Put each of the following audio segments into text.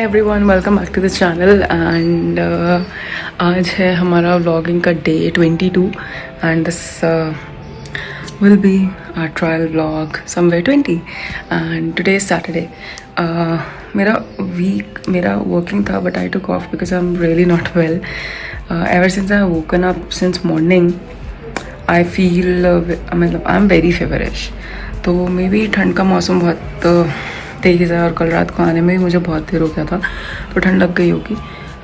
Everyone, welcome back to the channel and आज है हमारा व्लॉगिंग का day 22 and this will be our trial vlog somewhere 20 and today is Saturday. मेरा working था but I took off because I'm really not well. Ever since I woken up since morning I feel मतलब I'm very feverish. तो may be ठंड का मौसम बहुत तेज़ है और कल रात को आने में भी मुझे बहुत देर हो गया था तो ठंड लग गई होगी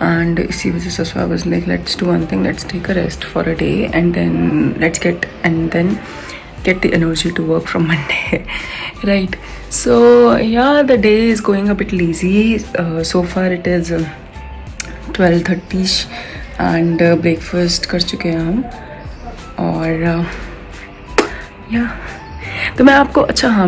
एंड इसी वजह से I was like let's do one thing, let's take a rest for a day and then let's get the energy to work from Monday. Right, so yeah, the day is going a bit lazy. So far it is 12:30 and breakfast कर चुके हैं हम और तो मैं आपको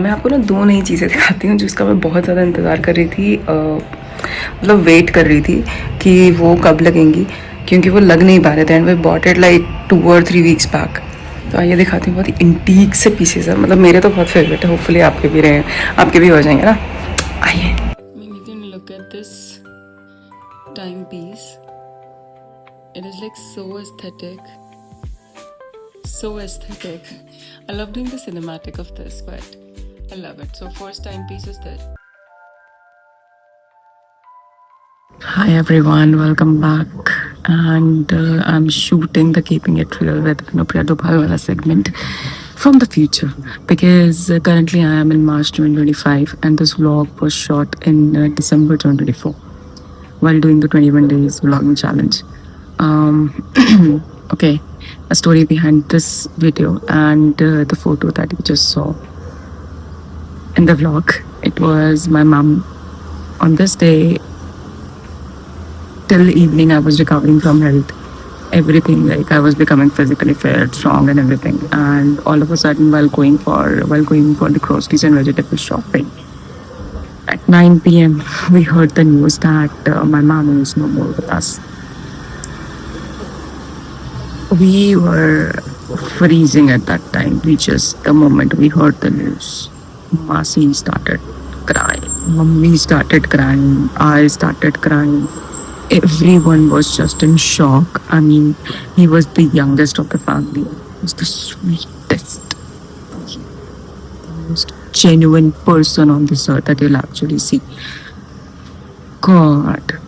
मैं आपको ना दो नई चीज़ें दिखाती हूँ जिसका मैं बहुत ज़्यादा इंतज़ार कर रही थी, मतलब वेट कर रही थी कि वो कब लगेंगी क्योंकि वो लग नहीं पा रहे थे and we bought it like 2 or 3 weeks back. तो आइए दिखाती हूँ, बहुत ही इंटीक से पीसेस है, मतलब मेरे तो बहुत फेवरेट है, होपफुली आपके भी रहे, आपके भी हो जाएंगे ना. आइए. Look at this timepiece. It is like so aesthetic. So aesthetic. I love doing the cinematic of this, but I love it. So first timepiece is this. Hi everyone, welcome back. And I'm shooting the Keeping It Real with Anupriya Dubhal wala segment from the future because currently I am in March 2025 and this vlog was shot in December 2024 while doing the 21 days vlogging challenge. Okay. A story behind this video and the photo that you just saw in the vlog. It was my mom. On this day, till evening, I was recovering from health. Everything, like I was becoming physically fit, strong, and everything. And all of a sudden, while going for the groceries and vegetable shopping, at 9 p.m., we heard the news that my mom is no more with us. We were freezing at that time. The moment we heard the news, Masi started crying, Mummy started crying, I started crying. Everyone was just in shock. I mean, he was the youngest of the family. He was the sweetest, most genuine person on this earth that you'll actually see. God.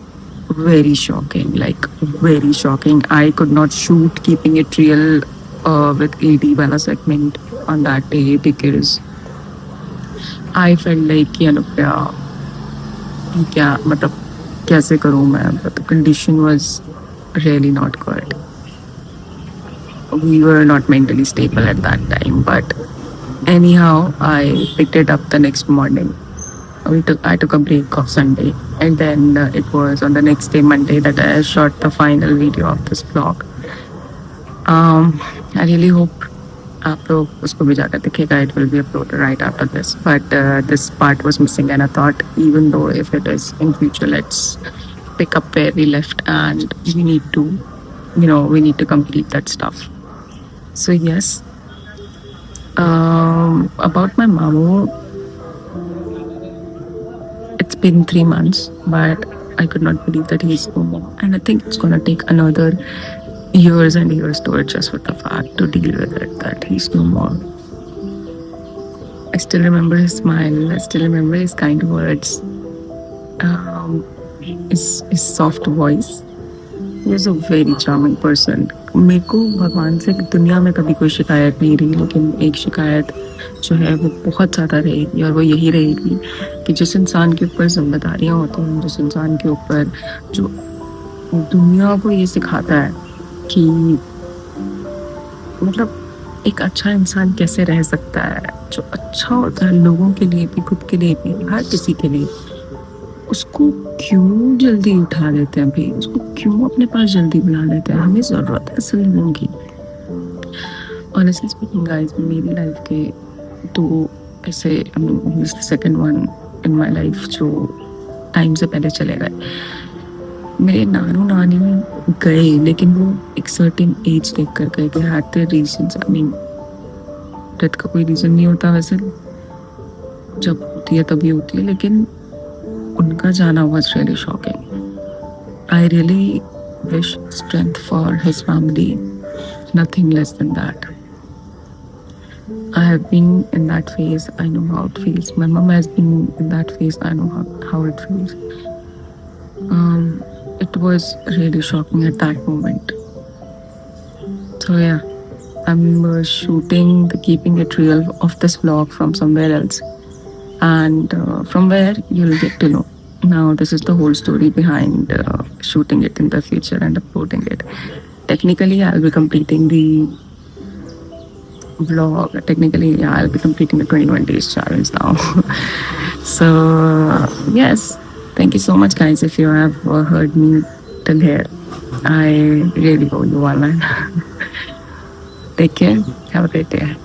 Very shocking, like very shocking. I could not shoot Keeping It Real with AD wala segment on that day because I felt like कि अनुप्रिया क्या मतलब कैसे करूँ मैं, but the condition was really not good. We were not mentally stable at that time, but anyhow I picked it up the next morning. I took a break of Sunday and then it was on the next day, Monday, that I shot the final video of this vlog. I really hope आप लोग उसको भी जाकर दिखेगा. It will be uploaded right after this, but this part was missing and I thought even though if it is in future, let's pick up where we left and we need to complete that stuff. So yes, about my mamu, it's been 3 months, but I could not believe that he's no more. And I think it's gonna take another years and years to adjust with the fact, to deal with it, that he's no more. I still remember his smile. I still remember his kind words. His soft voice. He was a very charming person. मेरे को भगवान से दुनिया में कभी कोई शिकायत नहीं रही, लेकिन एक शिकायत जो है वो बहुत ज़्यादा रहेगी और वो यही रहेगी कि जिस इंसान के ऊपर जिम्मेदारियाँ होती हैं, जिस इंसान के ऊपर जो दुनिया को ये सिखाता है कि मतलब एक अच्छा इंसान कैसे रह सकता है, जो अच्छा होता है लोगों के लिए भी, खुद के लिए भी, हर किसी के लिए, उसको क्यों जल्दी उठा देते हैं भाई, उसको क्यों अपने पास जल्दी बुला लेते हैं. हमें ज़रूरत है असल लोगों की. ऑनेस्टली स्पीकिंग गाइस, मेरी लाइफ के तो ऐसे second one in my life जो टाइम से पहले चले गए. मेरे नानू नानी गए लेकिन वो एक सर्टेन एज देख कर गए. They had there reasons. I mean death का कोई रीज़न नहीं होता वैसे, जब होती है तभी होती है, लेकिन उनका जाना was really shocking. I really wish strength for his family, nothing less than that. I have been in that phase, I know how it feels. My mom has been in that phase, I know how it feels. It was really shocking at that moment. So yeah, I'm shooting the keeping it real of this vlog from somewhere else, and from where you'll get to know. Now this is the whole story behind shooting it in the future and uploading it. Technically, I'll be completing the vlog. Technically, yeah, I'll be completing the 21 days challenge now. So yes, thank you so much, guys. If you have heard me till here, I really owe you one, man. Take care. Have a great day.